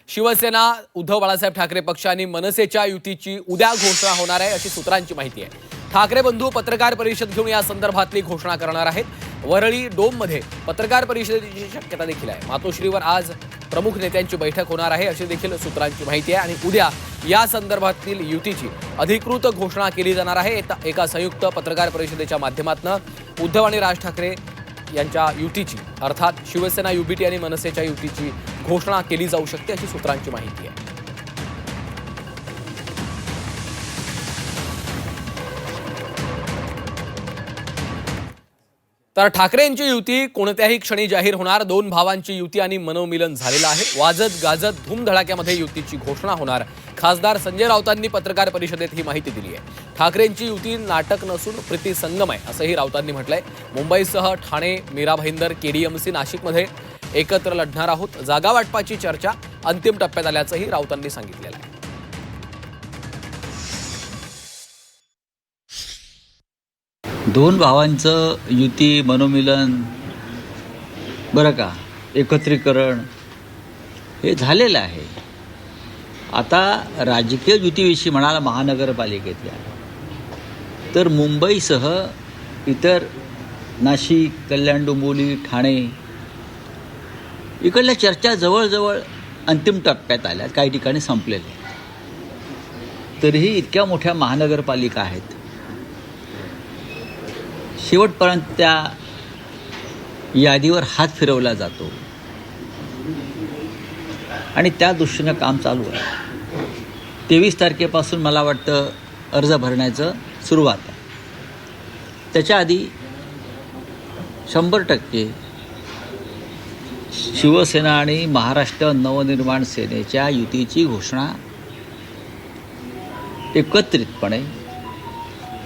शिवसेना, उद्धव बाळासाहेब ठाकरे पक्ष आणि मनसेच्या युतीची उद्या घोषणा होणार आहे अशी सूत्रांची माहिती आहे। ठाकरे बंधू पत्रकार परिषद घेऊन या संदर्भातली घोषणा करणार आहेत। वरळी डोममध्ये पत्रकार परिषदेची शक्यता देखील आहे। मातोश्रीवर आज प्रमुख नेत्यांची बैठक होणार आहे अशी देखील सूत्रांची माहिती आहे आणि उद्या या संदर्भातील युतीची अधिकृत घोषणा केली जाणार आहे। एका संयुक्त पत्रकार परिषदेच्या माध्यमातून उद्धव आणि राज ठाकरे यांच्या युतीची अर्थात शिवसेना युबीटी आणि मनसेच्या युतीची घोषणा केली जाऊ शकते अशी सूत्रांची माहिती आहे। तर ठाकरे यांची युती कोणत्याही क्षणी जाहीर होणार। दोन भावांची युती आणि मनोमिलन झालेलं आहे। वाजत गाजत धूमधडाक्यामध्ये युतीची घोषणा होणार। खासदार संजय राऊतांनी पत्रकार परिषदेत ही माहिती दिली आहे। ठाकरेंची युती नाटक नसून प्रीती संगम आहे असंही राऊतांनी म्हटलंय। मुंबईसह ठाणे, मीरा भाईंदर, केडीएमसी, नाशिकमध्ये एकत्र लढणार आहोत। जागा वाटपाची चर्चा अंतिम टप्प्यात आल्याचंही राऊतांनी सांगितलेलं आहे। दोन भावांचं युती, मनोमिलन, बरं का, एकत्रीकरण हे झालेलं आहे। आता राजकीय युतीविषयी म्हणाला महानगरपालिकेतल्या, तर मुंबईसह इतर नाशिक, कल्याण, डोंबिवली, ठाणे इकडल्या चर्चा जवळजवळ अंतिम टप्प्यात आल्या, काही ठिकाणी संपलेल्या। तरीही इतक्या मोठ्या महानगरपालिका आहेत, शेवटपर्यंत त्या यादीवर हात फिरवला जातो आणि त्या दृष्टीनं काम चालू आहे। 23 तारखेपासून मला वाटतं अर्ज भरण्याचं सुरुवात आहे। त्याच्या आधी 100% शिवसेना आणि महाराष्ट्र नवनिर्माण सेनेच्या युतीची घोषणा एकत्रितपणे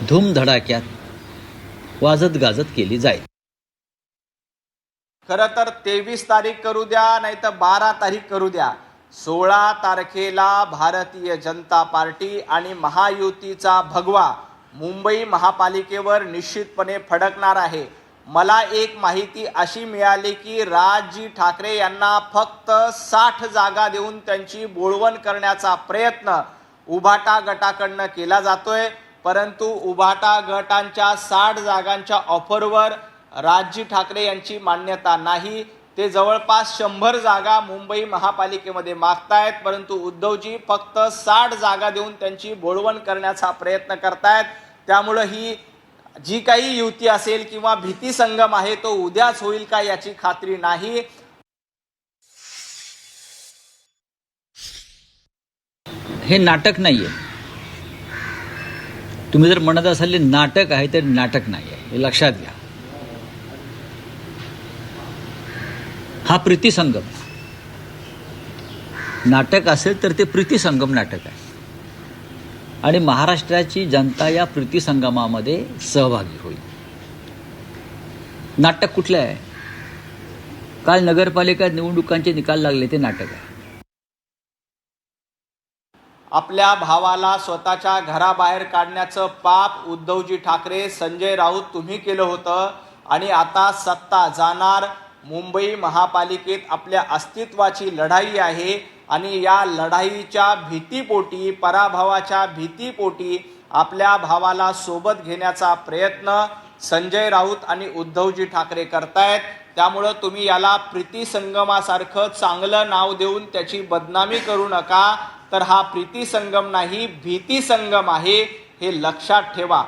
धूमधडाक्यात वाजत गाजत केली जाईल। खरं तर 23 तारीख करू द्या नाही तर 12 तारीख करू द्या, 16 तारखेला भारतीय जनता पार्टी आणि महायुतीचा भगवा मुंबई महापालिकेवर निश्चितपणे फडकणार आहे। मला एक माहिती अशी मिळाली की राजजी ठाकरे यांना फक्त 60 जागा देऊन त्यांची बोळवण करण्याचा प्रयत्न उभाटा गटाकडनं केला जातोय, परंतु उभाटा गटांच्या 60 जागांच्या ऑफरवर राजजी ठाकरे यांची मान्यता नाही। ते जवळपास 100 जागा मुंबई महापालिकेमध्ये मागतायत, परंतु उद्धवजी फक्त 60 जागा देऊन त्यांची बोळवण करण्याचा प्रयत्न करतायत। त्यामुळे ही जी काही युती असेल किंवा भीती संगम आहे तो उद्याच होईल का याची खात्री नाही। हे नाटक नाहीये। तुम्ही जर म्हणत असाल नाटक आहे तर नाटक नाही आहे, हे लक्षात घ्या। हा प्रीतीसंगम नाटक असेल तर ते प्रीतीसंगम नाटक आहे आणि महाराष्ट्राची जनता या प्रीतीसंगमामध्ये सहभागी होईल। नाटक कुठलं आहे? काल नगरपालिका निवडणुकांचे निकाल लागले, ते नाटक आहे। आपल्या भावाला स्वतःच्या घराबाहेर काढण्याचं पाप उद्धवजी ठाकरे, संजय राऊत तुम्ही केलं होतं आणि आता सत्ता जाणार। मुंबई महापालिकेत आपल्या अस्तित्वाची लढाई आहे आणि या लढाईच्या भीतीपोटी, पराभवाच्या भीतीपोटी आपल्या भावाला सोबत घेण्याचा प्रयत्न संजय राऊत आणि उद्धवजी ठाकरे करतायत। त्यामुळे तुम्ही याला प्रीतीसंगमासारखं चांगलं नाव देऊन त्याची बदनामी करू नका। तर हा प्रीतीसंगम नाही, भीतीसंगम आहे, हे लक्षात ठेवा।